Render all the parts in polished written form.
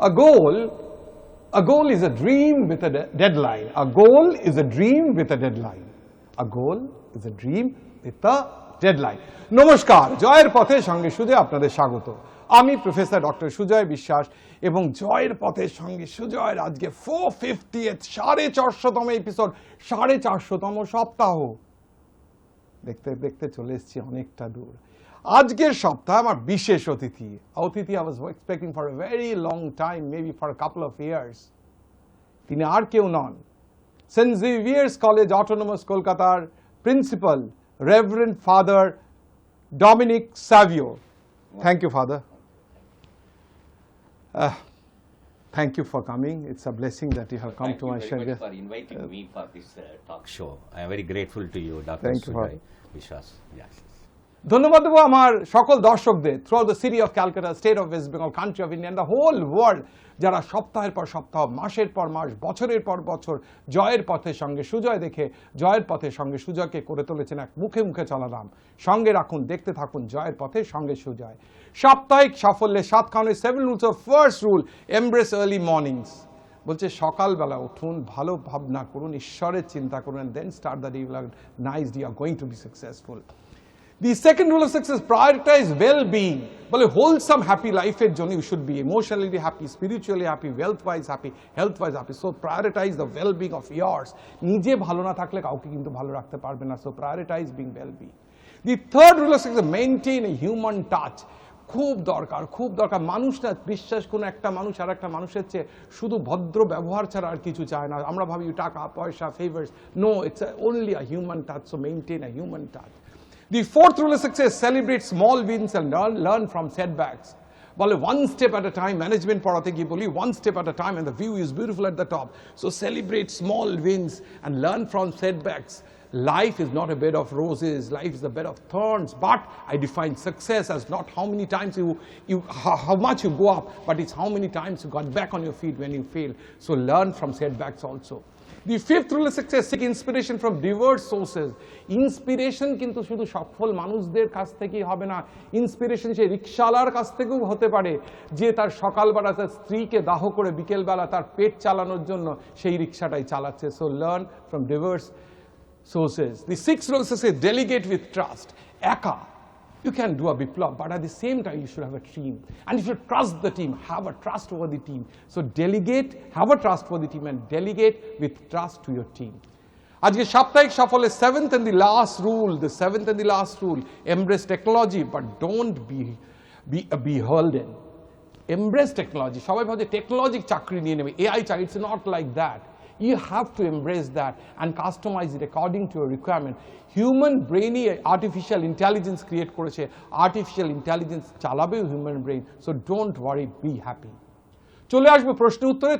A goal is a dream with a deadline. A goal is a dream with a deadline. A goal is a dream with a deadline. নমস্কার, জয়ের পথে সঙ্গে সুজয় আপনাদের স্বাগত। আমি professor doctor Sujoy বিশ্বাস এবং জয়ের পথে সঙ্গে সুজয়ের আজকে 450th 450তম এপিসোড, 450তম সপ্তাহ। দেখতে দেখতে চলে এসেছি অনেকটা দূর। আজকের সপ্তাহে আমার বিশেষ অতিথি I was expecting for a very long time, maybe for a couple of years. তিনি আর কেউ নন, সেন্ট জেভিয়ার্স কলেজ অটোনমাস কলকাতার principal Rev.Fr. Dominic Savio. Thank you, Father. Thank you for coming. It's a blessing that you have come to my show. Thank you very much for inviting me for this talk show. I am very grateful to you, Dr. Sujoy Vishwas. Yes. ধন্যবাদ দেবো আমার সকল দর্শকদের throughout the city of Calcutta, state of West Bengal, country of India and the whole world, যারা সপ্তাহের পর সপ্তাহ, মাসের পর মাস, বছরের পর বছর জয়ের পথের সঙ্গে সুজয় দেখে জয়ের পথের সঙ্গে সুজয়কে করে তুলেছেন এক মুখে মুখে চলা নাম। সঙ্গে রাখুন, দেখতে থাকুন জয়ের পথের সঙ্গে সুজয়। সাপ্তাহিক সাফল্যে 7 কারণে 7 rules of first rule, embrace early mornings. বলছে সকালবেলা উঠুন, ভালো ভাবনা করুন, ঈশ্বরের চিন্তা করুন, and then start the day like nice day, you are going to be successful. The second rule of success, prioritize well-being. বলে wholesome happy life এর জন্য you should be emotionally happy, spiritually happy, wealth-wise happy, health-wise happy. So prioritize the well-being of yours. নিজে ভালো না থাকলে কাউকে কিন্তু ভালো রাখতে পারবে না. So prioritize being well-being. The third rule of success, maintain a human touch. খুব দরকার। মানুষ না বিশ্বাস কোন একটা মানুষ আর একটা মানুষের চেয়ে শুধু ভদ্র ব্যবহার ছাড়া আর কিছু চায় না। আমরা ভাবি টাকা পয়সা favours, no, it's only a human touch. So maintain a human touch. The fourth rule of success, celebrate small wins and learn from setbacks. বলে one step at a time, management পড়াতে গিয়ে বলি one step at a time and the view is beautiful at the top. So celebrate small wins and learn from setbacks. Life is not a bed of roses, life is a bed of thorns. But I define success as not how many times how much you go up, but it's how many times you got back on your feet when you fail. So learn from setbacks also. The fifth rule of success, seek inspiration from diverse sources. Inspiration কিন্তু শুধু সফল মানুষদের কাছ থেকেই হবে না, inspiration সেই রিকশাওয়ালার কাছ থেকেও হতে পারে যে তার সকালবেলা তার স্ত্রীকে দাহ করে বিকেলবেলা তার পেট চালানোর জন্য সেই রিকশাটাই চালাচ্ছে। So learn from diverse sources. The sixth rule of success, delegate with trust. একা you can do a biplab, but at the same time you should have a team, and if you trust the team, have a trust over the team. So delegate, have a trust for the team and delegate with trust to your team. আজকে সাপ্তাহিক সাফল্যের seventh and the last rule, embrace technology but don't be beholden. Embrace technology. সবাই ভাবে technology চাকরি নিয়ে নেবে, AI চাকরি, it's not like that. You have to embrace that and customize it according to your requirement. Human brainy artificial intelligence create করেছে, artificial intelligence চালাবে human brain. So don't worry, be happy. চলে আসবে প্রশ্ন উত্তরে,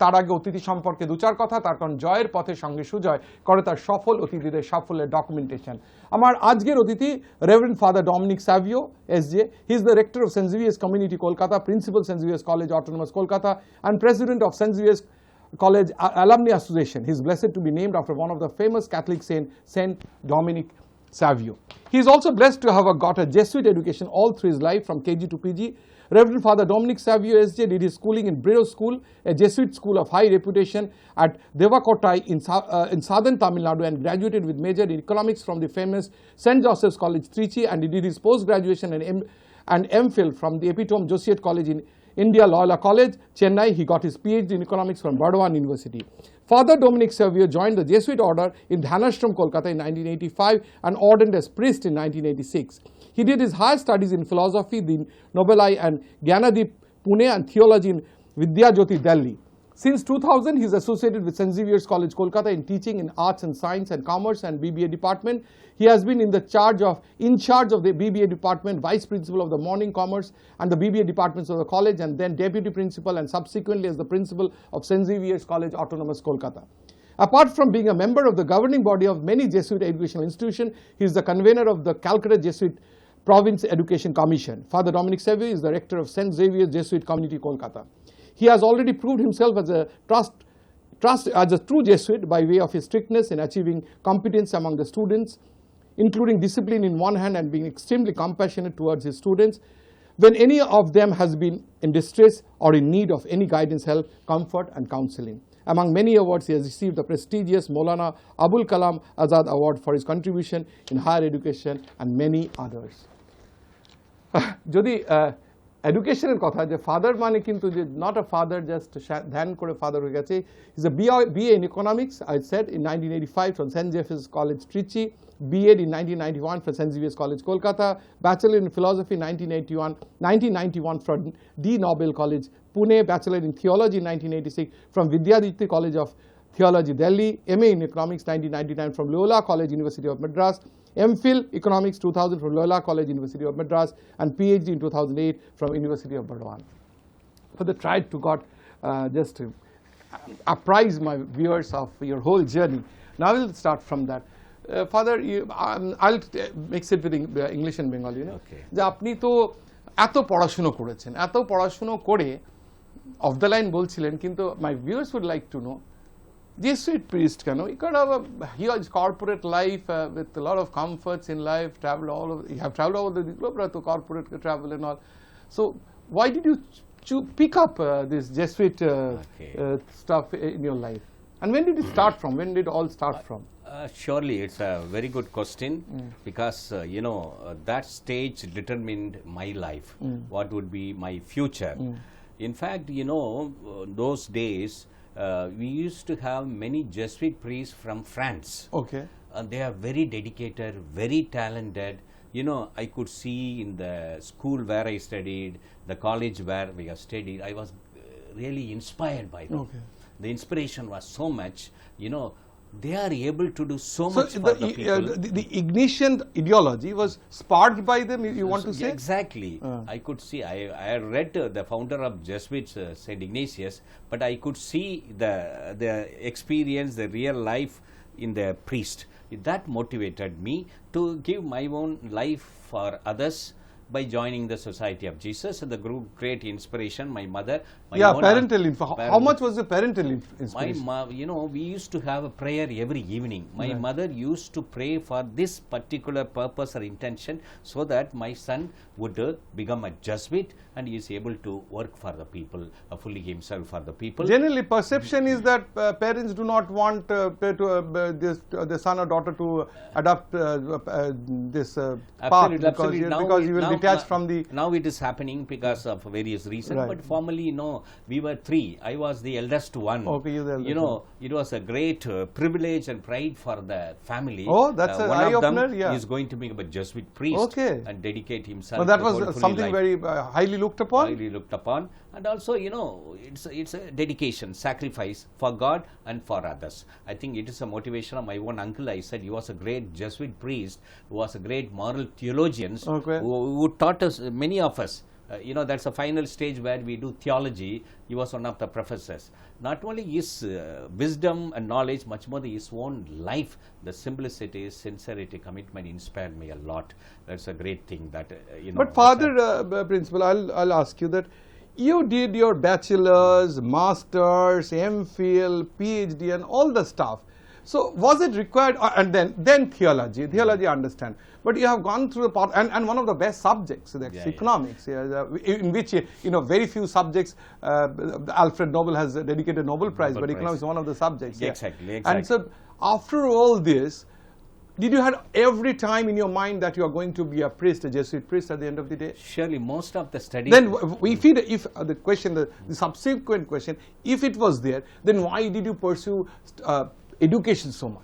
তার আগে অতিথি সম্পর্কে দু চার কথা। তার কারণ জয়ের পথের সঙ্গে সুজয় করে তার সফল অতিথিদের সাফল্যের ডকুমেন্টেশন। আমার আজকের অতিথি Rev.Fr. Dominic Savio, SJ. He is the rector of St. Xavier's Community, Kolkata, principal St. Xavier's College, Autonomous, Kolkata, and president of St. Xavier's College Alumni Association. He is blessed to be named after one of the famous Catholic saints, Saint Dominic Savio. He is also blessed to have got a Jesuit education all through his life from KG to PG. Rev.Fr. Dominic Savio SJ did his schooling in Brero School, a Jesuit school of high reputation at Devakottai in southern Tamil Nadu, and graduated with major in economics from the famous St. Joseph's College, Trichy, and he did his post-graduation and MPhil from the Epitome Jesuit College in India Loyola College, Chennai. He got his PhD in economics from Burdwan University. Father Dominic Savio joined the Jesuit order in Dhanashram, Kolkata in 1985 and ordained as priest in 1986. He did his higher studies in philosophy, the Nobelai and Gyanadip, Pune, and theology in Vidyajyoti, Delhi. Since 2000, he is associated with St. Xavier's College, Kolkata in teaching in arts and science and commerce and BBA department. He has been in charge of the BBA department, vice principal of the morning commerce and the BBA departments of the college, and then deputy principal and subsequently as the principal of St. Xavier's College, Autonomous, Kolkata. Apart from being a member of the governing body of many Jesuit educational institutions, he is the convener of the Calcutta Jesuit Province Education Commission. Father Dominic Savio is the rector of St. Xavier's Jesuit Community, Kolkata. He has already proved himself as a true Jesuit by way of his strictness in achieving competence among the students, including discipline in one hand and being extremely compassionate towards his students. when any of them has been in distress or in need of any guidance, help, comfort and counseling. Among many awards, he has received the prestigious Maulana Abul Kalam Azad Award for his contribution in higher education and many others. যদি এডুকেশনের কথা, যে father মানে কিন্তু যে not a father just ধ্যান করে father হয়ে গেছে, is a BA in economics, I said, in 1985 from St. Joseph's College, Trichy, B.Ed in 1991 from St. Xavier's College, Kolkata, Bachelor in Philosophy 1991 from D. Nobel College, Pune, Bachelor in Theology 1986 from Vidyaditya College of Theology, Delhi, MA in Economics 1999 from Loyola College, University of Madras, MPhil Economics 2000 from Loyola College, University of Madras, and PhD in 2008 from University of Burdwan. So they tried to just to apprise my viewers of your whole journey. Now we'll start from that. Father, I'll mix it with English and Bengali. Okay. যে আপনি তো এত পড়াশুনো করেছেন, এত পড়াশুনো করে of the line বলছিলেন, কিন্তু my viewers would like to know, Jesuit priest, you could have a huge corporate life with a lot of comforts in life, you have traveled all over the globe to corporate travel and all. So why did you pick up this Jesuit stuff in your life? And when did it start from? When did it all start from? Surely it's a very good question, because that stage determined my life, what would be my future. In fact, those days we used to have many Jesuit priests from France. Okay. And they are very dedicated, very talented. I could see in the school where I studied, the college where we have studied, I was really inspired by them. Okay. The inspiration was so much, they are able to do so much for the people. The Ignatian ideology was sparked by them, you want to say? Exactly. I could see, I read the founder of Jesuits, St. Ignatius, but I could see the experience, the real life in the priest. That motivated me to give my own life for others by joining the Society of Jesus. And the great inspiration, my mother. Parental how much was the parental inspiration? We used to have a prayer every evening. My mother used to pray for this particular purpose or intention, so that my son would become a Jesuit and he is able to work for the people, fully himself for the people. Generally, perception is that parents do not want the son or daughter to adopt this path, because you will detach from the... Now it is happening because of various reasons, but formerly, we were three. I was the eldest one. Okay, you the eldest one. It was a great privilege and pride for the family. Oh, that's an eye-opener, yeah. He is going to become a Jesuit priest, okay, and dedicate himself. Well, that was something very highly looked upon. Highly looked upon, and also, it's a dedication, sacrifice for God and for others. I think it is a motivation of my own uncle. I said he was a great Jesuit priest, who was a great moral theologian, okay, who taught us, many of us. That's a final stage where we do theology. He was one of the professors. Not only his wisdom and knowledge, much more his own life, the simplicity, sincerity, commitment inspired me a lot. That's a great thing that, But Father, Principal, I'll ask you that you did your bachelor's, master's, MPhil, PhD and all the stuff. So was it required, and then theology I understand, but you have gone through the part, and one of the best subjects, that's economics, in which very few subjects, Alfred Nobel has dedicated Nobel Prize, but economics is one of the subjects. Exactly. And so after all this, did you have every time in your mind that you are going to be a priest, a Jesuit priest at the end of the day? Surely, most of the studies. Then if the question, the subsequent question, if it was there, then why did you pursue education so much?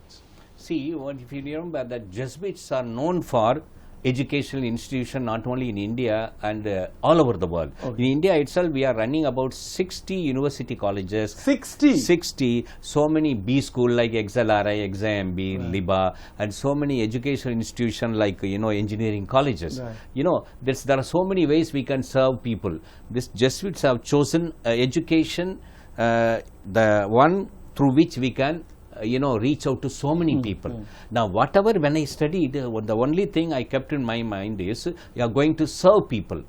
See, if you remember that Jesuits are known for educational institution not only in India and all over the world. Okay. In India itself, we are running about 60 university colleges. 60. So many B school like XLRI, XIMB, LIBA, and so many educational institutions like engineering colleges. Right. There are so many ways we can serve people. These Jesuits have chosen education, the one through which we can reach out to so many people. Now, whatever, when I studied, the only thing I kept in my mind is you are going to serve people.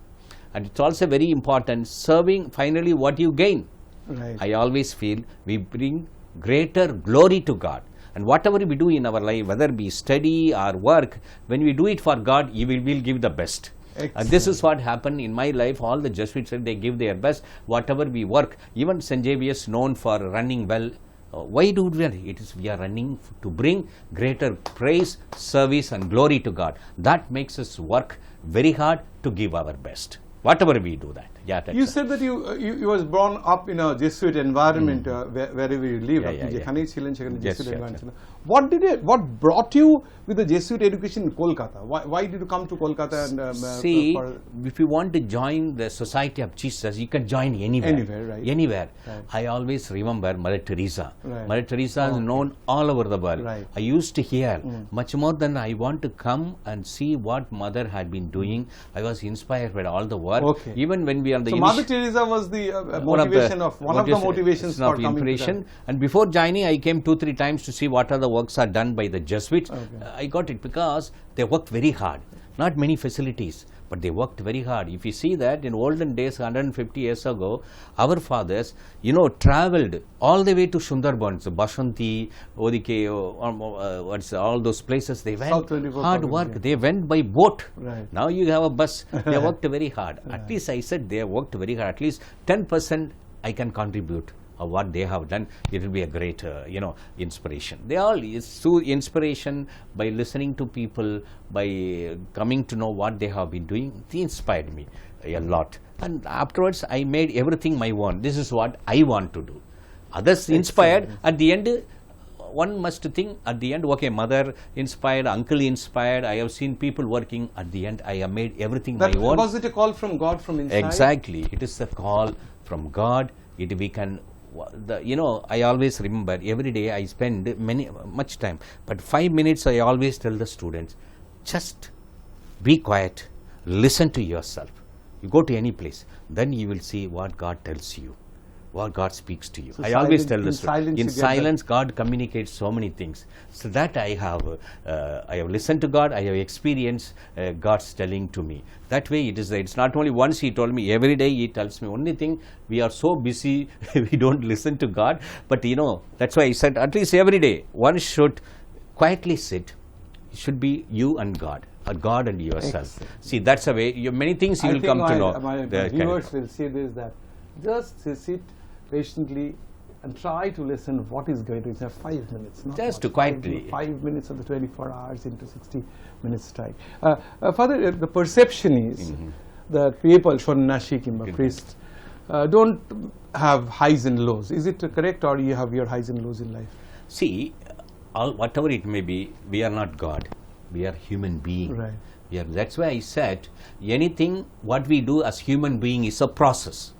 And it's also very important, serving, finally what you gain. Right. I always feel we bring greater glory to God. And whatever we do in our life, whether we study or work, when we do it for God, He will give the best. And this is what happened in my life. All the Jesuits, they give their best, whatever we work. Even St. Xavier is known for running well. Why do we? It is we are running to bring greater praise, service and glory to God. That makes us work very hard to give our best. Whatever we do that. Yeah, you said that you was born up in a Jesuit environment wherever you live. Jesuit environment. What brought you with the Jesuit education in Kolkata? Why did you come to Kolkata? And see, if you want to join the Society of Jesus, you can join anywhere. Anywhere, right? Anywhere. Right. I always remember Mother Teresa. Right. Mother Teresa is known all over the world. Right. I used to hear much more than I want to come and see what Mother had been doing. I was inspired by all the work. Okay. Even when we are the so Mother Teresa was the motivation one of the motivations for coming to that. And before joining, I came 2-3 times to see what other works are done by the Jesuits. Okay. I got it because they worked very hard. Not many facilities, but they worked very hard. If you see that in olden days, 150 years ago, our fathers, traveled all the way to Sundarbans, Bashanti, Odike, all those places. They went hard work. Yeah. They went by boat. Right. Now you have a bus. They worked very hard. At least I said they worked very hard. At least 10% I can contribute of what they have done. It will be a great, inspiration. They all through inspiration by listening to people, by coming to know what they have been doing. They inspired me a lot. And afterwards, I made everything my own. This is what I want to do. Others inspired. At the end, one must think at the end, okay, mother inspired, uncle inspired. I have seen people working. At the end, I have made everything my own. Was it a call from God from inside? Exactly. It is a call from God. We can. I always remember every day I spend much time, but 5 minutes I always tell the students, just be quiet, listen to yourself. You go to any place, then you will see what God tells you, what God speaks to you. So I always tell the students, in silence God communicates so many things. So that I have listened to God, I have experienced God's telling to me. That way it's not only once He told me, every day He tells me. Only thing, we are so busy, we don't listen to God. But that's why I said at least every day, one should quietly sit. It should be you and God, or God and yourself. Excellent. See, that's a way, many things you will come to know. My viewers will see this, that just sit patiently and try to listen what is going to be 5 minutes. Just to quietly. 5 minutes of the 24 hours into 60 minutes strike. Father, the perception is the people, Shonnashi Kimba priests, don't have highs and lows. Is it correct, or you have your highs and lows in life? See, whatever it may be, we are not God. We are human beings. Right. That's why I said anything what we do as human being is a process.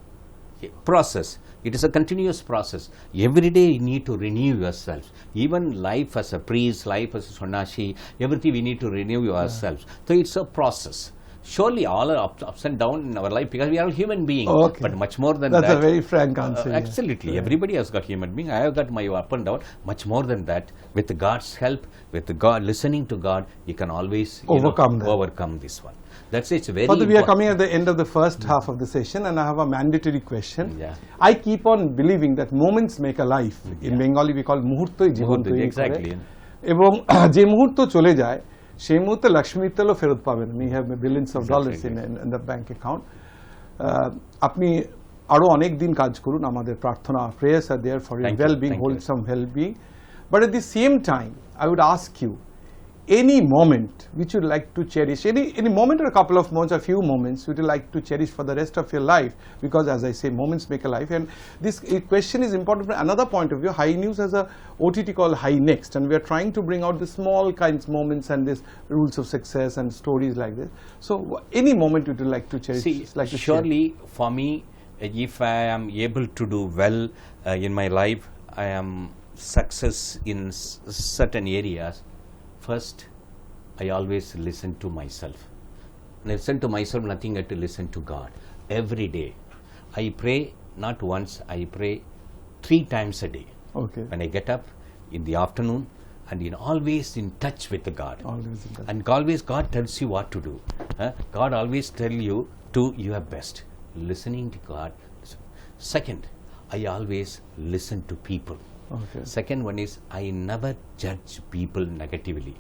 It is a continuous process. Every day you need to renew yourself. Even life as a priest, life as a sannyasi, everything we need to renew ourselves. So it's a process. Surely all are ups and downs in our life because we are human beings. Okay. But much more than That's that. That's a very frank answer. Absolutely. Yeah. Everybody has got human being. I have got my up and down. Much more than that. With God's help, with God, listening to God, you can always overcome this one. That's it. It's very important. We are coming at the end of the first half of the session, and I have a mandatory question. Yeah. I keep on believing that moments make a life. In Bengali we call muhurtoi jibon toiri kore. Exactly. Ebong je muhurto chole jay, সেই মুহূর্তে লক্ষ্মী তেলও ফেরত পাবেন। We have billions of dollars in the bank account. আপনি আরো অনেক দিন কাজ করুন, আমাদের প্রার্থনা, prayers are there for your well-being, wholesome well-being. But at the same time, I would ask you, any moment which you'd like to cherish, any moment or a couple of moments, a few moments would you like to cherish for the rest of your life, because as I say, moments make a life. And this question is important from another point of view. High News has a OTT called High Next, and we are trying to bring out the small kinds moments and these rules of success and stories like this. So any moment would you like to cherish? See, like to surely for me, if I am able to do well in my life, I am success in certain areas. First, I always listen to myself. Listen to myself, nothing but to listen to God. Every day. I pray not once, I pray 3 times a day. Okay. When I get up, in the afternoon, and always in touch with God. Always in touch. And always God tells you what to do. God always tells you to your best. Listening to God. Second, I always listen to people. Okay. Second one is, I never judge people negatively.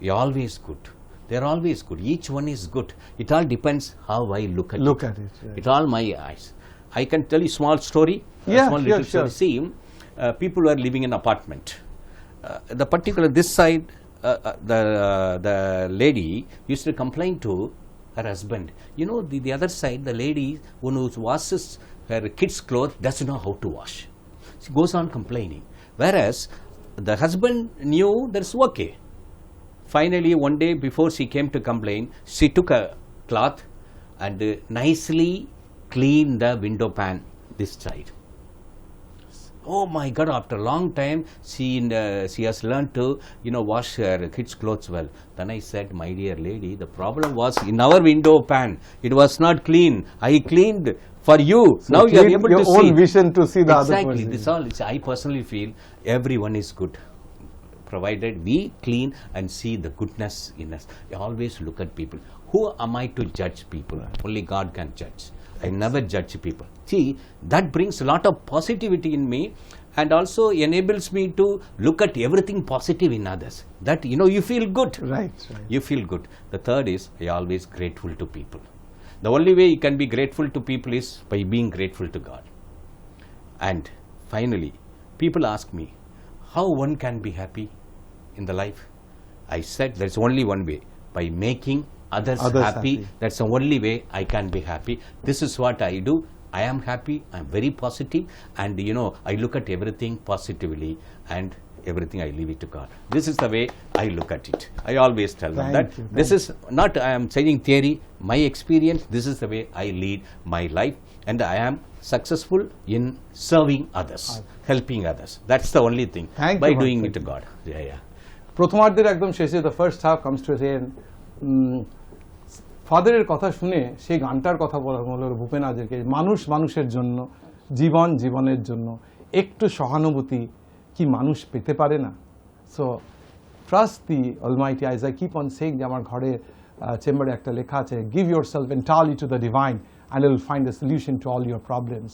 We are always good. They're always good. Each one is good. It all depends how I look at Look it. at it. Right. It's all my eyes. I can tell you small story. Yeah, small sure, little sure. story. See, people were living in apartment. The particular this side, the lady used to complain to her husband. You know, the other side, the lady who washes her kids' clothes doesn't know how to wash. She goes on complaining. Whereas the husband knew that's okay. Finally, one day before she came to complain, she took a cloth and nicely cleaned the window pan this side. Oh my God! After a long time, she has learned to wash her kids' clothes well. Then I said, my dear lady, the problem was in our window pan. It was not clean. I cleaned for you. So now you are able your to own see. vision to see the other Exactly. person. This all. I personally feel everyone is good, provided we clean and see the goodness in us. I always look at people. Who am I to judge people? Only God can judge. I never judge people. See, that brings a lot of positivity in me and also enables me to look at everything positive in others. That, you feel good. Right. You feel good. The third is, I always grateful to people. The only way you can be grateful to people is by being grateful to God. And finally, people ask me, how one can be happy in the life? I said, there's only one way, by making others happy. That's the only way I can be happy. This is what I do. I am happy. I'm very positive, and I look at everything positively, and everything I leave it to God. This is the way I look at it. I always tell them that this is not I am saying theory, my experience. This is the way I lead my life, and I am successful in serving others, helping others. That's the only thing. By doing it to God. Yeah. প্রথমার্ধের একদম শেষে the first half comes to an end. ফাদারের কথা শুনে সেই গানটার কথা বলা হলো ভূপেন হাজারিকা, মানুষ মানুষের জন্য, জীবন জীবনের জন্য একটু সহানুভূতি কি মানুষ পেতে পারে না? So trust the Almighty, eyes I keep on saying, যে আমার ঘরে চেম্বারে একটা লেখা আছে, give your self entirely to the divine and will find the solution to all your problems.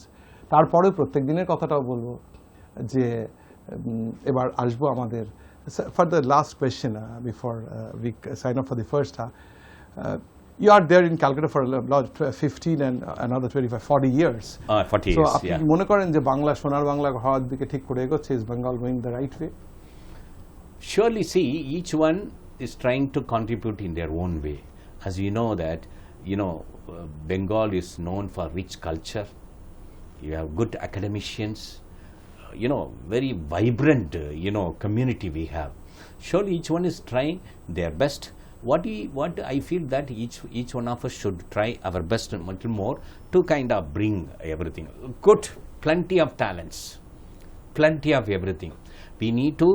তারপরেও প্রত্যেক দিনের কথাটাও বলবো যে এবার আসবো আমাদের for the last question before we sign up for the first half. You are there in Calcutta for about 15 and another 25, 40 years. 40 so years, আপনি yeah. কি মনে করেন যে বাংলা সোনার বাংলা হওয়ার দিকে ঠিক করে এগোচ্ছে? Is Bengal going the right way? Surely, see, each one is trying to contribute in their own way. As you know that, Bengal is known for rich culture. You have good academicians. Very vibrant, community we have. Surely each one is trying their best. What I feel that each one of us should try our best a little more to kind of bring everything. Good, plenty of talents, plenty of everything. We need to,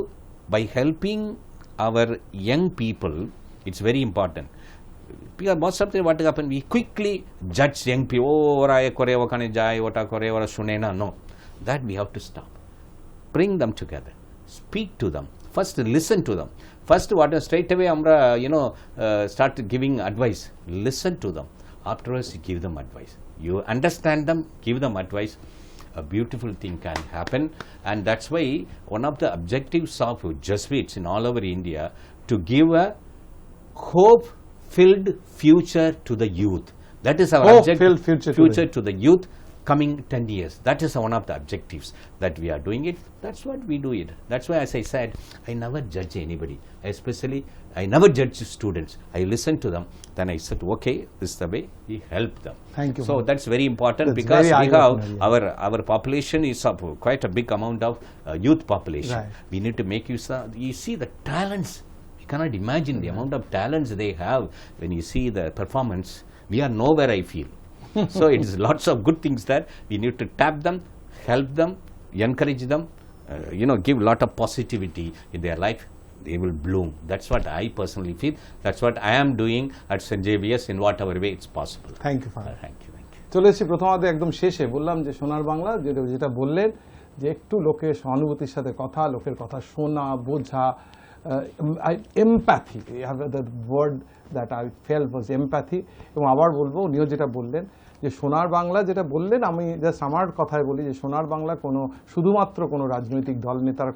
by helping our young people, it's very important. Because most of the what happen, we quickly judge young people. Oh, ora kore okane jay, ota kore ora shune na. No, that we have to stop. Bring them together, speak to them, first listen to them. First what straight away amra start giving advice. Listen to them, afterwards give them advice. You understand them, give them advice. A beautiful thing can happen, and that's why one of the objectives of Jesuits in all over India to give a hope filled future to the youth. That is our objective, future to the youth coming 10 years. That is one of the objectives that we are doing it. That's what we do it. That's why, as I said, I never judge anybody. Especially, I never judge students. I listen to them. Then I said, okay, this is the way we help them. Thank you. So that's very important, because we have our population is of quite a big amount of youth population. Right. We need to make use of. You see the talents. You cannot imagine the amount of talents they have. When you see the performance, we are nowhere, I feel. So it is lots of good things that we need to tap them, help them, encourage them, give a lot of positivity in their life. They will bloom. That's what I personally feel. That's what I am doing at St. Xavier's in whatever way it's possible. Thank you, Father. Thank you. চলে এসেছি প্রথমার্ধে একদম শেষে। বললাম যে সোনার বাংলা যেটা বললেন, যে একটু লোকের সহানুভূতির সাথে কথা, লোকের কথা শোনা, বোঝা, empathy. The word that I felt was empathy. এবং আবার বলবো, উনিও যেটা বললেন যে সোনার বাংলা যেটা বললেন, আমি জাস্ট আমার কথায় বলি যে সোনার বাংলা শুধুমাত্র কোনো রাজনৈতিক দল নেতারা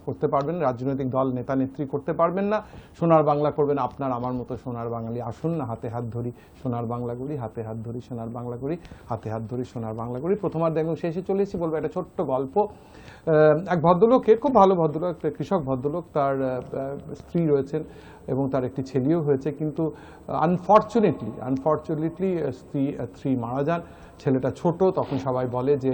করতে পারবেন, রাজনৈতিক দল নেতা নেত্রী করতে পারবেন না। সোনার বাংলা করবেন আপনার আমার মতো সোনার বাঙালি। আসুন না, হাতে হাত ধরি, সোনার বাংলা করি, হাতে হাত ধরি, সোনার বাংলা করি, হাতে হাত ধরি, সোনার বাংলা করি। প্রথমার্ধে একদম শেষে চলে এসেছি, বলবো একটা ছোট্ট গল্প। এক ভদ্রলোকের, খুব ভালো ভদ্রলোক, একটা কৃষক ভদ্রলোক, তার স্ত্রী রয়েছেন এবং তার একটি ছেলেও হয়েছে, কিন্তু আনফর্চুনেটলি স্ত্রী মারা যান। ছেলেটা ছোট, তখন সবাই বলে যে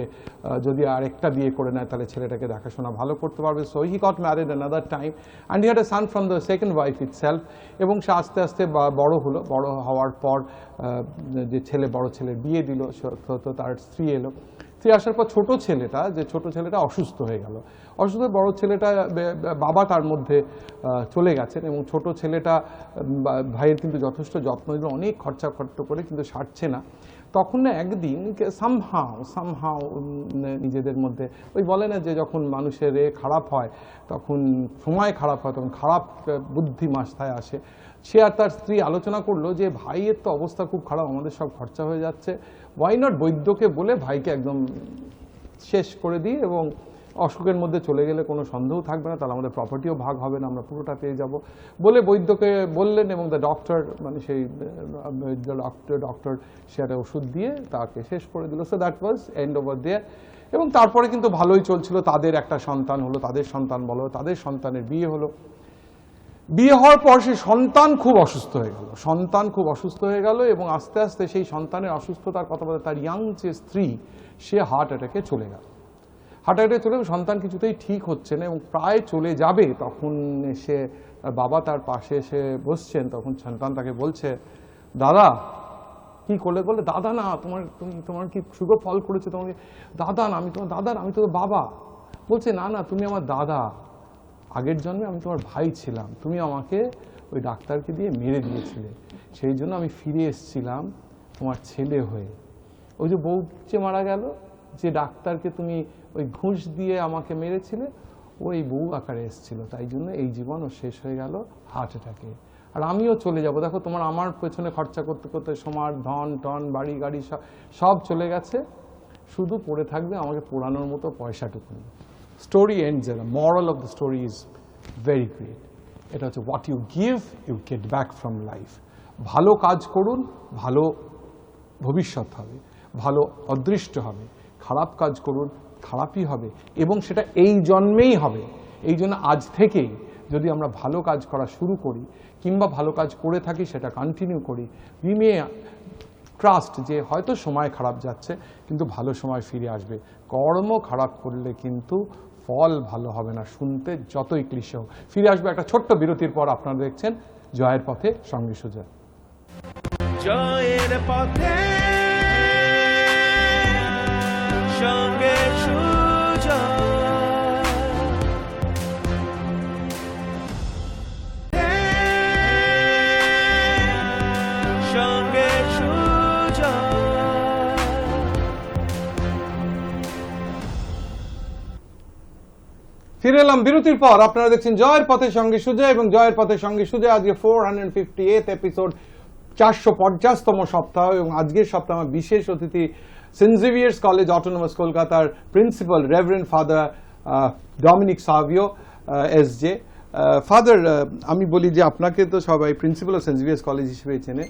যদি আরেকটা বিয়ে করে নেয় তাহলে ছেলেটাকে দেখাশোনা ভালো করতে পারবে। So he got married another time and he had a son from the second wife itself. এবং সে আস্তে আস্তে বড় হলো, বড় হওয়ার পর যে বড় ছেলের বিয়ে দিল, তো তার স্ত্রী এলো। স্ত্রী আসার পর ছোট ছেলেটা অসুস্থ হয়ে গেল। অসুস্থ, বড় ছেলেটা বাবা তার মধ্যে চলে গেছেন এবং ছোট ছেলেটা ভাইয়ের কিন্তু যথেষ্ট যত্ন দিল, অনেক খরচা করে, কিন্তু সারছে না। তখন না একদিন সামহাও নিজেদের মধ্যে ওই বলে না যে যখন মানুষের খারাপ হয়, তখন সময় খারাপ হয়, তখন খারাপ বুদ্ধি মাথায় আসে। সে আর তার স্ত্রী আলোচনা করলো যে ভাইয়ের তো অবস্থা খুব খারাপ, আমাদের সব খরচা হয়ে যাচ্ছে, ওয়াই নট বৈদ্যকে বলে ভাইকে একদম শেষ করে দিই, এবং অসুখের মধ্যে চলে গেলে কোনো সন্দেহ থাকবে না, তাহলে আমাদের প্রপার্টিও ভাগ হবে না, আমরা পুরোটা পেয়ে যাব বলে বৈদ্যকে বললেন। এবং দ্য ডক্টর, মানে সেই ডক্টর সে একটা ওষুধ দিয়ে তাকে শেষ করে দিল। So that was end over there. এবং তারপরে কিন্তু ভালোই চলছিল, তাদের একটা সন্তান হলো, তাদের সন্তান বলো, তাদের সন্তানের বিয়ে হলো। বিয়ে হওয়ার পর সেই সন্তান খুব অসুস্থ হয়ে গেল এবং আস্তে আস্তে সেই সন্তানের অসুস্থতার কথা বলে তার ইয়াং যে স্ত্রী, সে হার্ট অ্যাটাকে চলে গেল। সন্তান কিছুতেই ঠিক হচ্ছে না এবং প্রায় চলে যাবে। তখন সে বাবা তার পাশে এসে বসছেন, তখন সন্তান তাকে বলছে, দাদা কি করলে? বলে, দাদা না, তোমার কি সুগো ফল করেছে তোমাকে? দাদা না, আমি তোমার দাদা না, আমি তো বাবা। বলছে, না না, তুমি আমার দাদা, আগের জন্মে আমি তোমার ভাই ছিলাম, তুমি আমাকে ওই ডাক্তারকে দিয়ে মেরে দিয়েছিলে, সেই জন্য আমি ফিরে এসেছিলাম তোমার ছেলে হয়ে। ওই যে বউ যে মারা গেল, যে ডাক্তারকে তুমি ওই ঘুষ দিয়ে আমাকে মেরেছিলে, ওই বউ আকারে এসেছিল, তাই জন্য এই জীবনও শেষ হয়ে গেল হার্ট অ্যাটাকে। আর আমিও চলে যাব, দেখো তোমার আমার পেছনে খরচা করতে করতে সময়, ধন, বাড়ি গাড়ি সব চলে গেছে, শুধু পড়ে থাকবে আমাকে পোড়ানোর মতো পয়সাটুকু। Story ends, the moral of the story is very great. এটা হচ্ছে what you give you get back from life. ভালো কাজ করুন, ভালো ভবিষ্যৎ হবে, ভালো অদৃষ্ট হবে। খারাপ কাজ করুন, খারাপই হবে, এবং সেটা এই জন্মেই হবে। এই জন্য আজ থেকেই যদি আমরা ভালো কাজ করা শুরু করি, কিংবা ভালো কাজ করে থাকি, সেটা কন্টিনিউ করি, উই মে ট্রাস্ট যে হয়তো সময় খারাপ যাচ্ছে, কিন্তু ভালো সময় ফিরে আসবে। কর্ম খারাপ করলে কিন্তু ফল ভালো হবে না, শুনতে যতই ক্লিশে হোক। ফিরে আসবে একটা ছোট্ট বিরতির পর। আপনারা দেখছেন জয়ের পথে সঙ্গে সুজয়। জয়ের পথে সঙ্গে সুজয়, সঙ্গে সুজয়। ফিরে এলাম বিরতির পর। আপনারা দেখছেন জয়ের পথে সঙ্গে সুজয়, এবং জয়ের পথে সঙ্গে সুজয় আজকে 458th এপিসোড, 450তম সপ্তাহ। এবং আজকের সপ্তাহে আমার বিশেষ অতিথি সেন্ট জেভিয়ার্স কলেজ অটোনমাস কলকাতার principal reverend Dominic Savio SJ. Father, আমি বলি যে আপনাকে তো সবাই principal of Saint Xavier's College হিসেবে চেনে।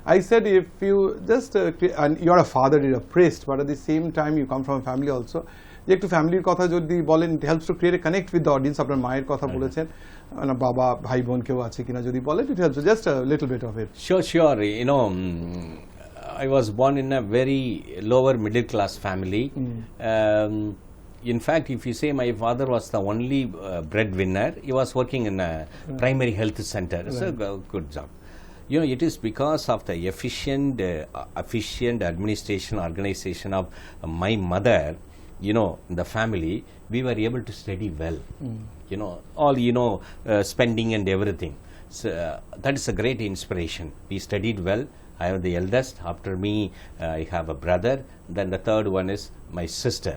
I said if you just, and you're a father, you're a priest, but at the same time you come from a family also, যে একটু ফ্যামিলির কথা যদি বলেন, it helps to create a connect with the audience. আপনার মায়ের কথা বলেছেন, বাবা ভাই বোন কেউ আছে কিনা যদি বলেন, it helps, just a little bit of it. Sure. You know, I was born in a very lower middle class family. In fact, if you say my father was the only breadwinner, he was working in a primary health center. It's a good job. You know, it is because of the efficient administration organization of my mother, you know, the family, we were able to study well. You know, all, spending and everything. So, that is a great inspiration. We studied well. I am the eldest. After me, I have a brother. Then the third one is my sister.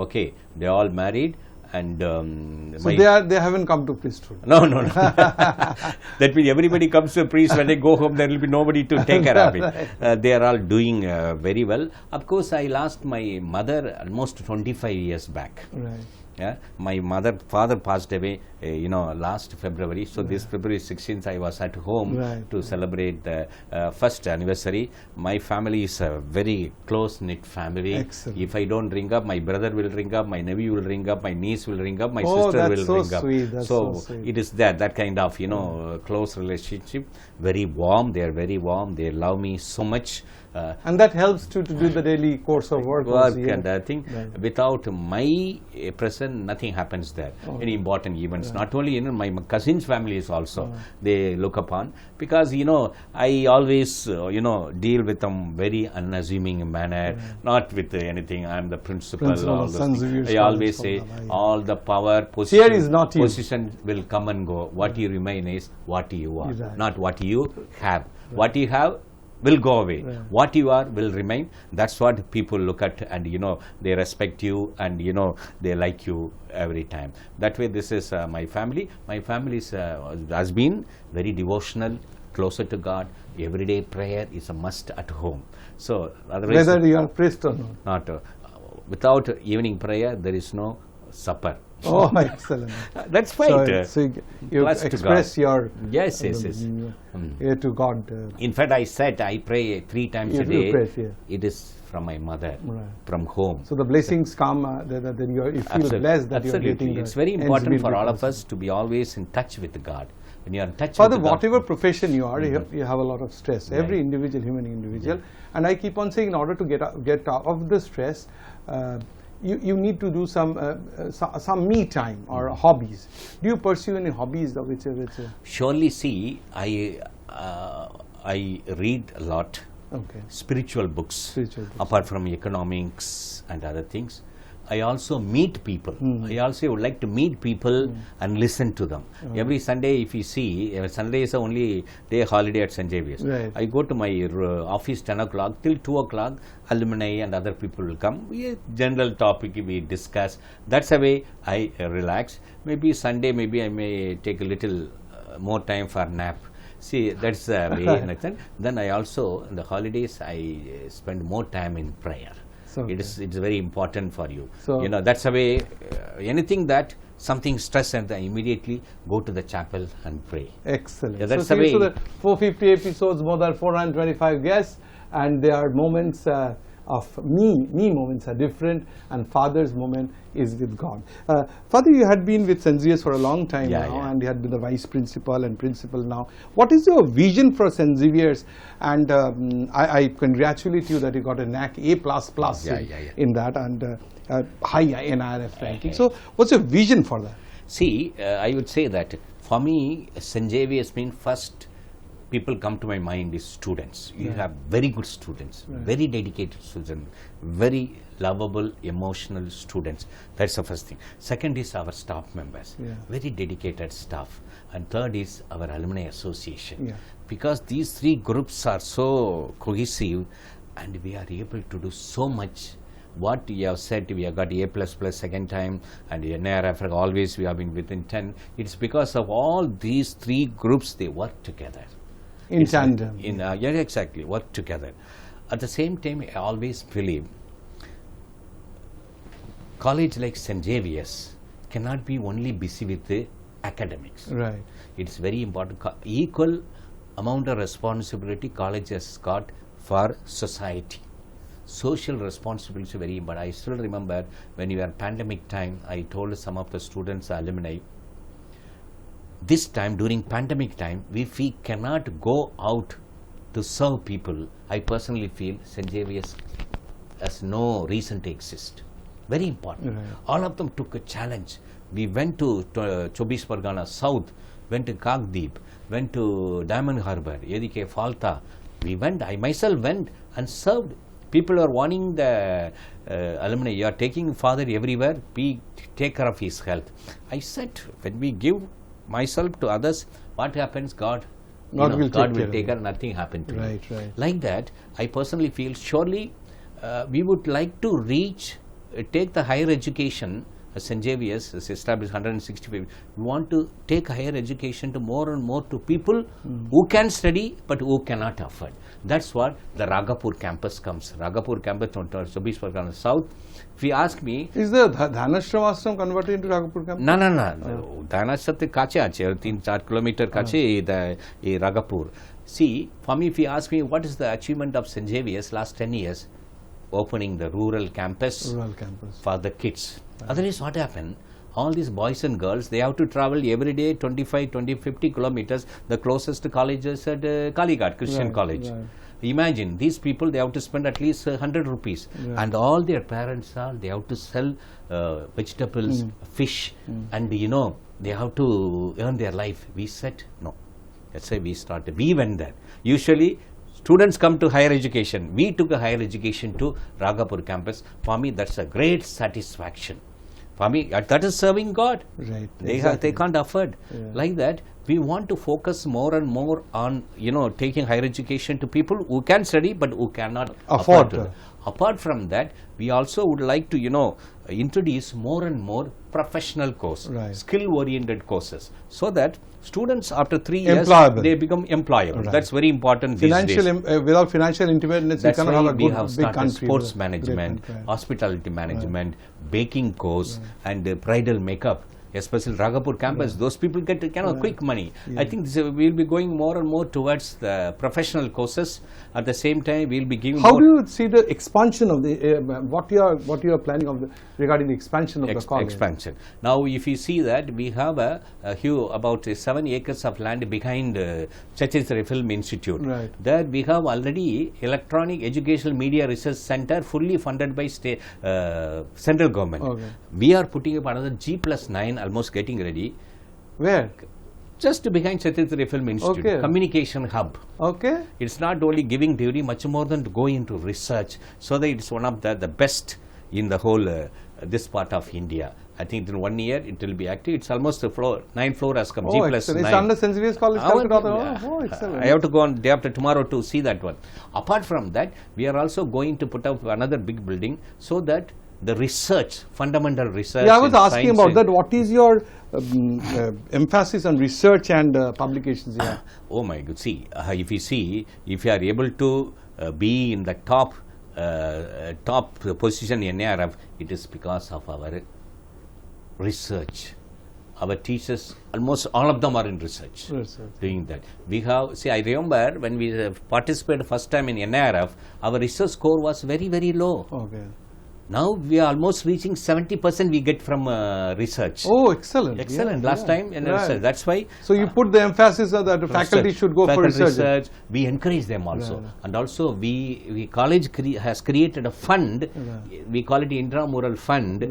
Okay, they all married, and So they haven't come to priesthood. no. That means everybody comes to a priest. When they go home, there will be nobody to take care of it. They are all doing very well. Of course, I lost my mother almost 25 years back. Right. Yeah, my father passed away, last February. So this February 16th, I was at home to celebrate the first anniversary. My family is a very close-knit family. Excellent. If I don't ring up, my brother will ring up, my nephew will ring up, my niece will ring up, my sister will ring up. That's so sweet. It is that kind of close relationship. Very warm. They are very warm. They love me so much. And that helps to do the daily course of work. Also, yeah. And I think without my presence, nothing happens there. Any important events, not only my cousin's families also they look upon, because I always deal with them very unassuming manner, not with anything. I am the principal. All I always say all the power position, here is not you. Position will come and go. What you remain is what you are, not what you have. What you have will go away. What you are will remain. That's what people look at, and they respect you, and they like you every time. That way, this is my family. My family has been very devotional, closer to God. Everyday prayer is a must at home. So otherwise, whether you are priest or not, without evening prayer, there is no supper. Oh, excellent. That's right. So you express your yes. to God. In fact, I said I pray 3 times a day. It is from my mother, from home. So the blessings come. Then you feel blessed that you are getting. It's very important for all of us to be always in touch with God. When you are in touch Father, with God, whatever profession you are, you have a lot of stress. Every individual, human individual, and I keep on saying, in order to get out of the stress. You need to do some me time or hobbies. Do you pursue any hobbies? Surely, see, I read a lot. Spiritual books. Apart from economics and other things. I also meet people. I also would like to meet people and listen to them. Every Sunday, if you see, Sunday is the only day holiday at St. Xavier's. I go to my office 10 o'clock till 2 o'clock. Alumni and other people will come. General topic we discuss. That's the way I relax. Maybe Sunday, maybe I may take a little more time for nap. See, that's the way. Then I also, in the holidays, I spend more time in prayer. It's very important for you. That's the way. Anything that something stress, and I immediately go to the chapel and pray. Excellent. That's the way. So the 450 episodes, more than 425 guests, and there are moments of me moments are different, and Father's moment is with God. Father, you had been with St. Xavier's for a long time now, and you had been the vice principal and principal now. What is your vision for St. Xavier's? And I congratulate you that you got a NAC A++ in that, and high NIRF ranking. So what's your vision for that? See, I would say that for me, St. Xavier's means first people come to my mind is students. You have very good students, very dedicated students, very lovable, emotional students. That's the first thing. Second is our staff members, very dedicated staff. And third is our alumni association. Because these 3 groups are so cohesive, and we are able to do so much. What you have said, we have got A++ second time, and NIRF always we have been within 10. It's because of all these 3 groups, they work together. In tandem. Exactly, work together. At the same time, I always believe college like St. Xavier's cannot be only busy with the academics. It's very important. Equal amount of responsibility college has got for society. Social responsibility is very important. I still remember when we were pandemic time, I told some of the students, alumni, this time, during pandemic time, if we cannot go out to serve people, I personally feel St. Xavier's has no reason to exist. Very important. All of them took a challenge. We went to Chobis Pargana South, went to Kagdeep, went to Diamond Harbour, Yedike Falta. We went, I myself went and served. People are warning the alumni, you are taking Father everywhere, take care of his health. I said, when we give myself to others, what happens? God will take care, nothing happened to me. Like that, I personally feel surely we would like to reach, take the higher education St. Xavier's is established 165. We want to take higher education to more and more to people who can study but who cannot afford. That's what the Ragapur campus comes. Ragapur campus on Chobish Pargana South. If you ask me, is the Dhanashram ashram converted into Ragapur campus? No. Dhanashram te kache ache, 3-4 kilometer kache the Ragapur. See, for me, if you ask me, what is the achievement of St. Xavier's last 10 years? Opening the rural campus for the kids. Otherwise, what happened? All these boys and girls, they have to travel every day 50 kilometers. The closest college is at Kalighat Christian College. Right. Imagine, these people, they have to spend at least 100 rupees. Right. And all their parents they have to sell vegetables, fish, and they have to earn their life. We said, no. That's why we started. We went there. Usually, students come to higher education. We took a higher education to Ragapur campus. For me, that's a great satisfaction. For me, that is serving God. Right. They can't afford. Like that, we want to focus more and more on, taking higher education to people who can study but who cannot afford. Apart from that, we also would like to, introduce more and more professional course, skill-oriented courses, so that students after 3 years, they become employable. Right. That's very important these days. Without financial independence, you cannot have a good, big country. Sports management, hospitality management, baking course, and bridal makeup. Especially Ragapur campus, those people get quick money. I think we will be going more and more towards the professional courses. At the same time, we will be giving. How do you see the expansion of the what you are planning regarding the expansion of the college? Expansion. Now, if you see that we have about 7 acres of land behind Chachesari Film Institute. Right. There we have already Electronic Educational Media Research Center, fully funded by central government. Okay. We are putting up another G+9. Almost getting ready. Where? Just behind Chhattisgarh Film Institute. Okay. Communication hub. Okay. It's not only giving theory, much more than to go into research. So that it's one of the best in the whole this part of India. I think in 1 year it will be active. It's almost 9 floors has come. G+9. It's under St. Xavier's College. I have to go on day after tomorrow to see that one. Apart from that, we are also going to put up another big building so that the research, fundamental research. Yeah, I was asking about that. What is your emphasis on research and publications here? Oh my God! See, if you are able to be in the top position in NARF, it is because of our research. Our teachers, almost all of them are in research. Doing that. We have, I remember when we participated first time in NARF, our research score was very, very low. Okay. Now we are almost reaching 70% we get from research. Oh, excellent. Excellent. Last time in research. That's why. So you put the emphasis on that the faculty should go for research. We encourage them also. And also we college has created a fund, we call it intramural fund,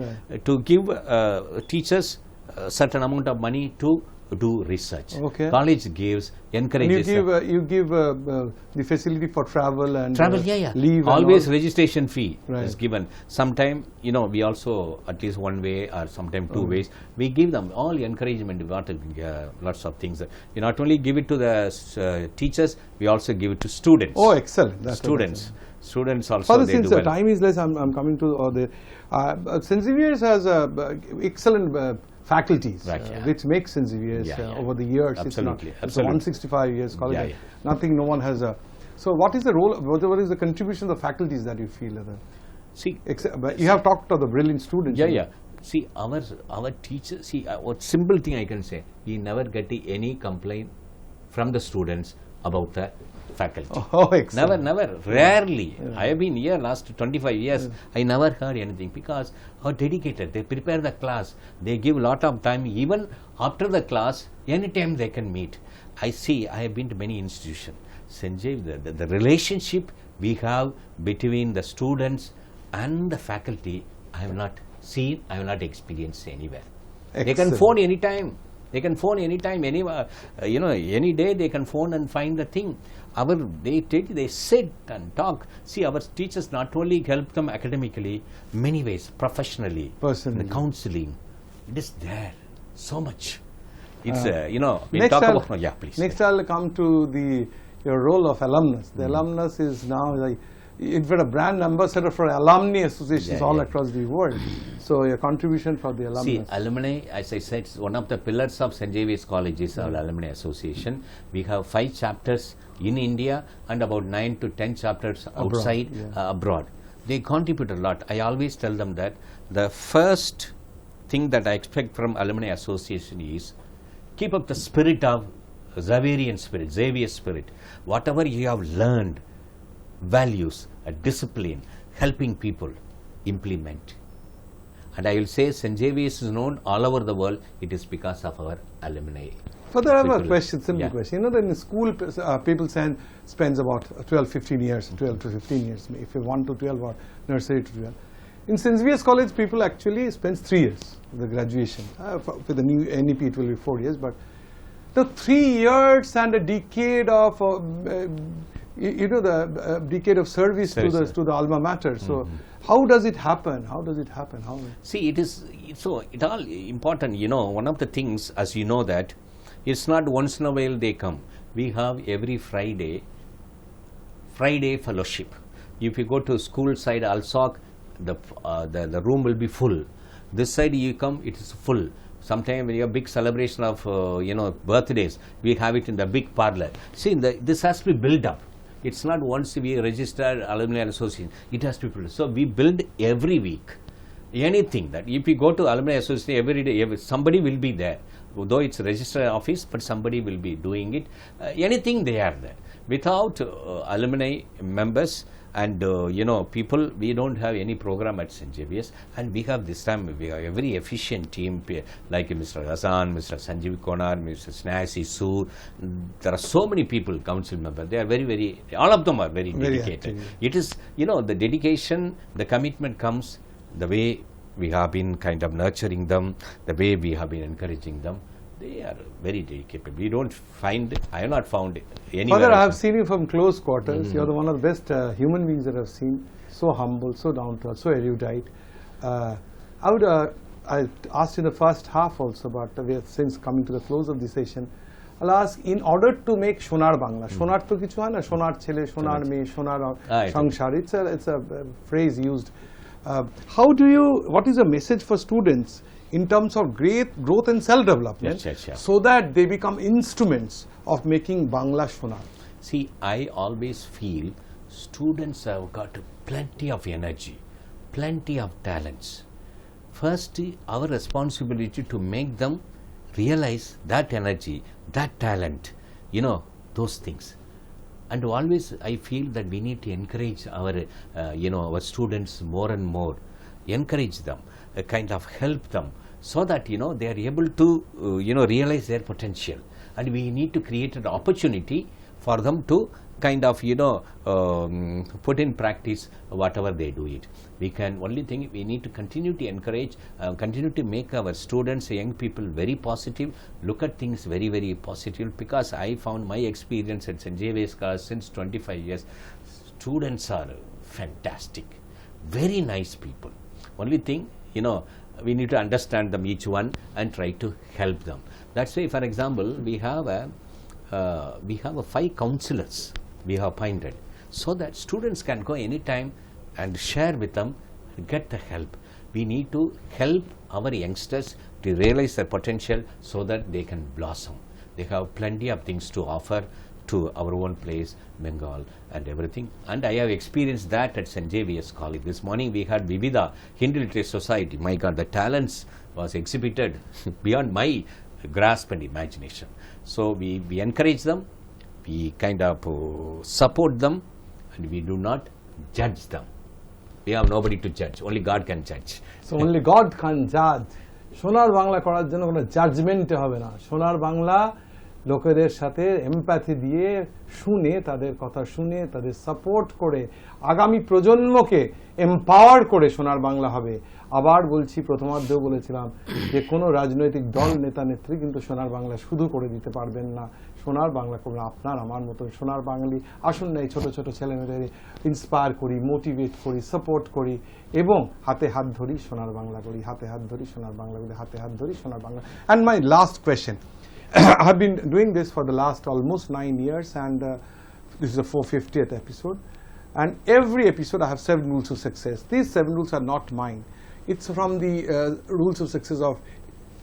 to give teachers a certain amount of money to do research. Okay. College gives, encourages. And you give the facility for travel and leave. Always registration fee is given. Sometime, we also at least one way or sometime 2 ways. We give them all encouragement. We got lots of things. We not only give it to the teachers, we also give it to students. Oh, excellent. That's students. Students also. Father, since time is less, I'm coming to St. Xavier's has excellent faculties, which makes St. Xavier's over the years. Absolutely. It's a 165 years college. Nothing, no one has a. So what is the role, what is the contribution of the faculties that you feel? You have talked to the brilliant students. See, our teachers, what simple thing I can say, we never get any complaint from the students about the faculty. Oh, excellent. Never, rarely. I have been here last 25 years. I never heard anything because how dedicated. They prepare the class. They give a lot of time. Even after the class, anytime they can meet. I have been to many institutions. Sanjay, the relationship we have between the students and the faculty, I have not seen, I have not experienced anywhere. Excellent. They can phone anytime. Any day they can phone and find the thing. They sit and talk. See, our teachers not only help them academically, many ways, professionally, personally, the counseling. It is there so much. It's we talk about. Please. Next, I'll come to your role of alumnus. The alumnus is now in fact, a brand ambassador for alumni associations Yeah, all yeah. across the world. So your contribution for the alumni. See, alumni, as I said, is one of the pillars of St. Xavier's College is our alumni association. We have 5 chapters in India and about 9 to 10 chapters outside, abroad. They contribute a lot. I always tell them that the first thing that I expect from alumni association is keep up the spirit of Xaverian spirit, Xavier spirit. Whatever you have learned, values, discipline, helping people, implement. And I will say St. Xavier's is known all over the world. It is because of our alumni. Further, I have a Simple. question, simple Yeah. question. You know that in school, people spends about 12 to 15 years, if you 1 to 12 or nursery to 12. In St. Xavier's College, people actually spends 3 years, the graduation. For the new NEP, it will be 4 years, but the 3 years and a decade of, decade of service to the alma mater. So, how does it happen? How? See, it all important. You know, one of the things, as you know, that it's not once in a while they come. We have every Friday fellowship. If you go to school side Alsoc, the room will be full. This side you come, it is full. Sometimes when you have big celebration of birthdays, we have it in the big parlor. See, this has to be built up. It's not once we register alumni association. It has to be built. So we build every week. Anything that if you go to alumni association every day, somebody will be there. Though it's a registered office, but somebody will be doing it. Anything they are there. Without alumni members and people, we don't have any program at St. Xavier's. And we have this time, we have a very efficient team like Mr. Hassan, Mr. Sanjeev Konar, Mr. Snasi Soor. There are so many people, council members. They are very, all of them are very dedicated. Active. It is, the dedication, the commitment comes the way we have been kind of nurturing them, the way we have been encouraging them. They are very dedicated. I have not found anywhere. Father, I else. have seen you from close quarters. You're one of the best human beings that I've seen. So humble, so down to earth, so erudite. I asked you in the first half also, but we have since coming to the close of the session. I'll ask, in order to make Shonar Bangla, Shonar to kichu hai na, Shonar chele, Shonar me, Shonar Sangshar, it's a phrase used. What is a message for students in terms of growth and self-development, so that they become instruments of making Bangla Shonar? See, I always feel students have got plenty of energy, plenty of talents. First, our responsibility to make them realize that energy, that talent, those things. And always I feel that we need to encourage our students more and more, encourage them, kind of help them, so that they are able to realize their potential. And we need to create an opportunity for them to kind of put in practice whatever they do it. Only thing we need to continue to encourage, continue to make our students, young people very positive, look at things very, very positive, because I found my experience at St. Xavier's College since 25 years, students are fantastic, very nice people. Only thing, we need to understand them each one and try to help them. That's why, for example, we have 5 counselors we have appointed, so that students can go anytime and share with them, get the help. We need to help our youngsters to realize their potential so that they can blossom. They have plenty of things to offer to our own place, Bengal and everything. And I have experienced that at St. Xavier's College. This morning we had Vivida, Hindu Literary Society. My God, the talents was exhibited beyond my grasp and imagination. So we encourage them, we kind of support them, and we do not judge them. We have nobody to judge, only God can judge. So only God can judge. Shonar Bangla করার জন্য কোনো judgement হবে না। সোনার বাংলা লোকেদের সাথে empathy দিয়ে শুনে, তাদের কথা শুনে, তাদের সাপোর্ট করে আগামী প্রজন্মকে এম্পাওয়ার করে সোনার বাংলা হবে। আবার বলছি, প্রথমার্ধেও বলেছিলাম যে কোনো রাজনৈতিক দল, নেতা নেত্রী কিন্তু সোনার বাংলা শুধু করে দিতে পারবেন না। সোনার বাংলা করবেন আপনার আমার মতন সোনার বাঙালি। আসুন না, এই ছোট ছোট ছেলেমেয়েদের ইন্সপায়ার করি, মোটিভেট করি, সাপোর্ট করি এবং হাতে হাত ধরি সোনার বাংলা করি, হাতে হাত ধরি সোনার বাংলা করি, হাতে হাত ধরি সোনার Bangla. And my last question. I have been doing this for the last almost 9 years, and this is the 450th episode. And every episode I have 7 rules of success. These 7 rules are not mine. It's from the rules of success of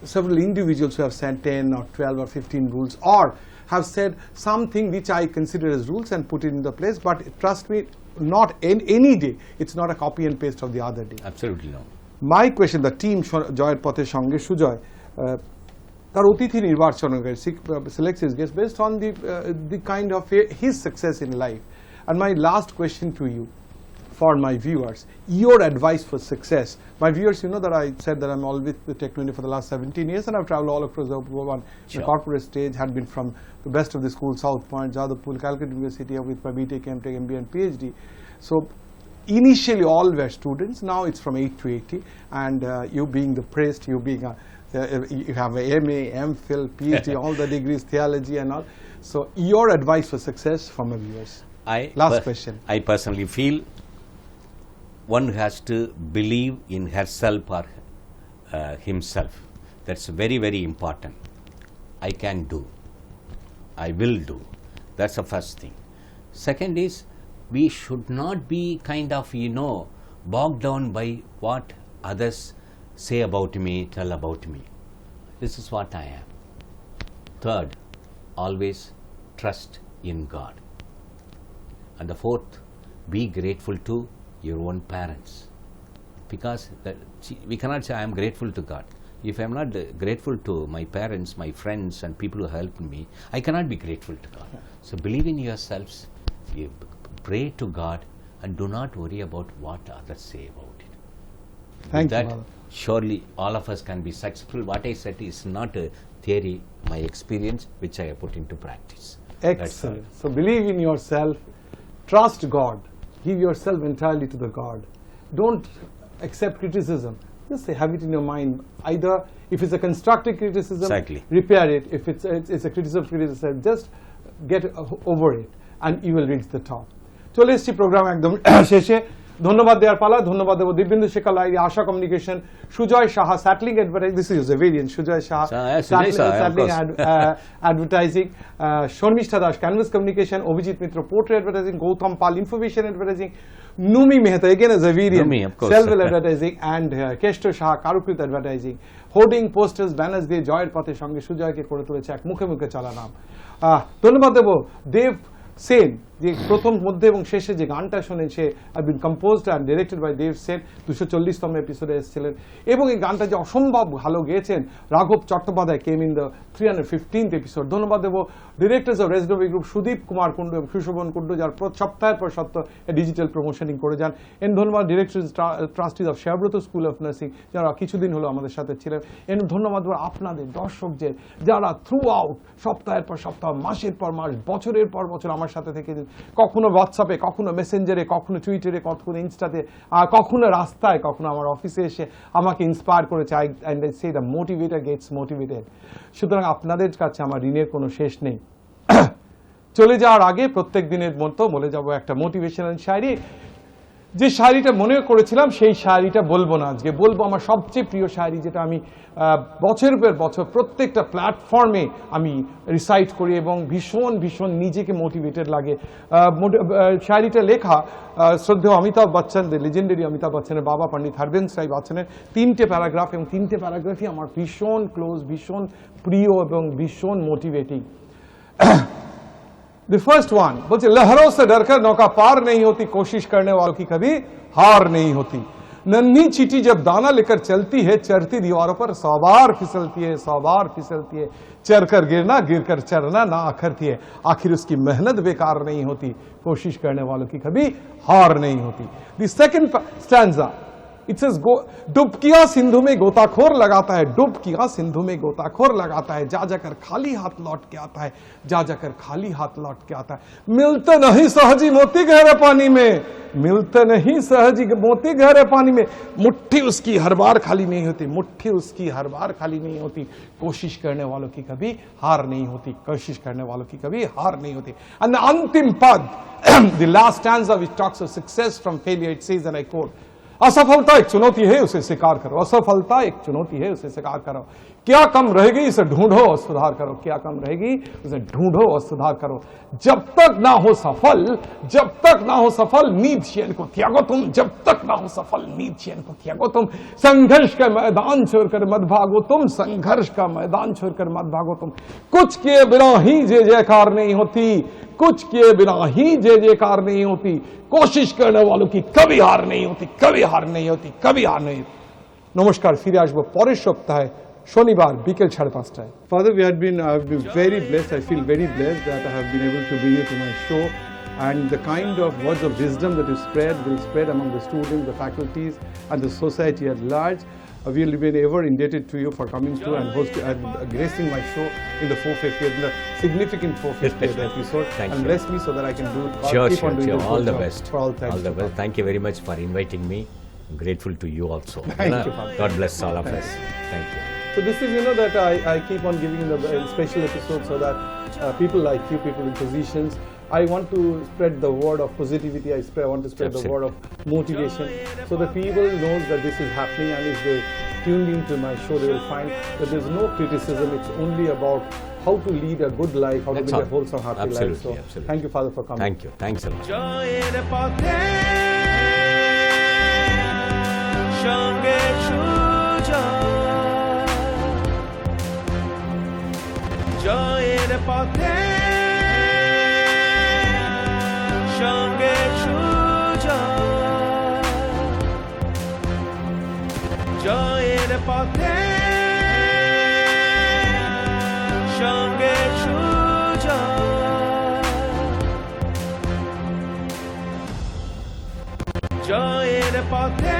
several individuals who have said 10 or 12 or 15 rules, or have said something which I consider as rules and put it in the place. But trust me, not in any day, it's not a copy and paste of the other day. Absolutely no. My question, the team Joyer Pathey Sange Sujoy, তার অতিথি নির্বাচন selects his guests based on the kind of his success in life. And my last question to you, for my viewers, your advice for success. My viewers, you know that I said that I'm always with Techno India for the last 17 years, and I've traveled all across the world on the corporate stage, had been from the best of the schools, South Point, Jadavpur, Calcutta University, with my BTech, MTech, MBA and PhD. So initially all were students, now it's from 8 to 80, and you being the priest, you being you have a MA, MPhil, PhD, all the degrees, theology and all. So your advice for success for my viewers. Last question. I personally feel one has to believe in herself or himself. That's very, very important. I can do. I will do. That's the first thing. Second is, we should not be kind of, bogged down by what others say about me, tell about me. This is what I am. Third, always trust in God. And the fourth, be grateful to your own parents, because we cannot say I am grateful to God. If I am not grateful to my parents, my friends and people who helped me, I cannot be grateful to God. So believe in yourselves, you pray to God, and do not worry about what others say about it. Thank With that, you. surely all of us can be successful. What I said is not a theory, my experience which I have put into practice. Excellent. So believe in yourself, trust God, give yourself entirely to the God. Don't accept criticism. Just say, have it in your mind. Either if it's a constructive criticism, Exactly. repair it. If it's a criticism, just get over it, and you will reach the top. চলে এসেছি programme একদম শেষে। ধন্যবাদ দেওয়ার পালা। ধন্যবাদ দেব Dibyendu Shekhar Lahiri, Asha communication, Sujoy Saha স্যাটলিং advertising, this is a variant, Sujoy Saha স্যাটলিং advertising, Sharmistha Das canvas communication, Abhijit Mitra portrait advertising, Gautam Pal information advertising, Numi Mehta, again as a variant, Numi, of course. Selval advertising, and Keshto Shah, Karukrit advertising, hoarding posters, banners দিয়ে জয়ের পথে সঙ্গে সুজয়কে করে তুলেছে এক মুখে মুখে চলা নাম। ধন্যবাদ দেব দেব সেন, যে প্রথম মধ্যে এবং শেষে যে গানটা শোনেন সে বিন কম্পোজড অ্যান্ড ডিরেক্টেড বাই দেব সেন, 240তম এপিসোডে এসেছিলেন, এবং এই গানটা যে অসম্ভব ভালো গেয়েছেন রাঘব Chattopadhyay, came in the 315th episode. ধন্যবাদ দেব ডিরেক্টরস অফ রেসডোবি গ্রুপ সুদীপ কুমার কুণ্ডু এবং সুশোভন কুণ্ডু, যার সপ্তাহের পর সপ্তাহ ডিজিটাল প্রমোশনিং করে যান। এন ধন্যবাদ ডিরেক্টর ট্রাস্টিজ অফ শেয়াব্রত স্কুল অফ নার্সিং, যারা কিছুদিন হলো আমাদের সাথে ছিলেন। এন ধন্যবাদ আপনাদের দর্শকদের, যারা থ্রু আউট সপ্তাহের পর সপ্তাহ, মাসের পর মাস, বছরের পর বছর আমার সাথে থেকে কখনো হোয়াটসঅ্যাপে, কখনো মেসেঞ্জারে, কখনো টুইটারে, কখনো ইনস্টাতে, কখনো রাস্তায়, কখনো আমার অফিসে এসে আমাকে ইন্সপায়ার করেছে। And I say the motivator gets motivated. সুতরাং আপনাদের কাছে আমার ঋণের কোনো শেষ নেই। চলে যাওয়ার আগে প্রত্যেক দিনের মতো বলে যাব একটা মোটিভেশনাল শায়রি। যে শায়রিটা মনে করেছিলাম সেই শায়রিটা বলবো না আজকে, বলবো আমার সবচেয়ে প্রিয় শায়রি, যেটা আমি বছরের পর বছর প্রত্যেকটা প্ল্যাটফর্মে আমি রিসাইট করি এবং ভীষণ ভীষণ নিজেকে মোটিভেটেড লাগে। শায়রিটা লেখা শ্রদ্ধেয় অমিতাভ বচ্চন, দ্য লেজেন্ডারি অমিতাভ বচ্চনের বাবা পণ্ডিত হরবংশ রায় বচ্চনের 3টে প্যারাগ্রাফ, এবং 3টে প্যারাগ্রাফই আমার ভীষণ ক্লোজ, ভীষণ প্রিয় এবং ভীষণ মোটিভেটিং। The first one बोलते लहरों से डरकर नौका पार नहीं होती, कोशिश करने वालों की कभी हार नहीं होती। नन्ही चींटी जब दाना लेकर चलती है, चढ़ती दीवारों पर 100 बार फिसलती है, 100 बार फिसलती है। चढ़कर गिरना, गिरकर चढ़ना ना अखरती है, आखिर उसकी मेहनत बेकार नहीं होती, कोशिश करने वालों की कभी हार नहीं होती। The second stanza, it says डुबकियां Sindhu में गोताखोर लगाता है, डुबकियां सिंधु में गोताखोर लगाता है, जा जाकर खाली हाथ लौट के आता है, जा जाकर खाली हाथ लौट के आता है। मिलते नहीं सहजी मोती गहरे पानी में, मिलते नहीं सहजी मोती गहरे पानी में, मुट्ठी उसकी हर बार खाली नहीं होती, मुट्ठी उसकी हर बार खाली नहीं होती, कोशिश करने वालों की कभी हार नहीं होती, कोशिश करने वालों की कभी हार नहीं होती। And the अंतिम पद, the last stanza which talks of success from failure, it says, and I quote, असफलता एक चुनौती है, उसे स्वीकार करो, असफलता एक चुनौती है, उसे स्वीकार करो। क्या कम रहेगी इसे ढूंढो और सुधार करो, क्या कम रहेगी उसे ढूंढो और सुधार करो। जब तक ना हो सफल, जब तक ना हो सफल नींद चैन को त्यागो तुम, जब तक ना हो सफल नींद चैन को त्यागो तुम। संघर्ष का मैदान छोड़कर मत भागो तुम, संघर्ष का मैदान छोड़कर मत भागो तुम। कुछ किए बिना ही जय जयकार नहीं होती, कुछ किए बिना ही जय जयकार नहीं होती। कोशिश करने वालों की कभी हार नहीं होती, कभी हार नहीं होती, कभी हार नहीं होती। नमस्कार, फिर আসবো পরের সপ্তাহে শনিবার বিকেল 5:30টায়। Father, I've been very blessed. I feel very blessed that I have been able to bring you to my show, and the kind of words of wisdom that you spread will spread among the students, the faculties, and the society at large. We will be ever indebted to you for coming to and gracing my show in the 450th, in the significant 450th episode. Thank and you. bless me so that I can do Sure, keep on doing sure. a All good the job. best. For all thanks. All the best. Thank you very much for inviting me. I'm grateful to you also. Thank you, Father. God bless all of us. Thank you. So this is, that I keep on giving the special episodes so that people like you, people in positions, I want to spread the word of positivity. I want to spread the word of motivation, so that people knows that this is happening, and if they tune into my show, they will find that there's no criticism. It's only about how to lead a good life, how to That's lead all. a wholesome, happy Absolutely, life. So absolutely. thank you, Father, for coming. Thank you. Thanks a lot. জয়ের পথে সঙ্গে সুজয়, জয়ের পথে সঙ্গে সুজয়, জয়ের পথে সঙ্গে সুজয়, জয়ের পথে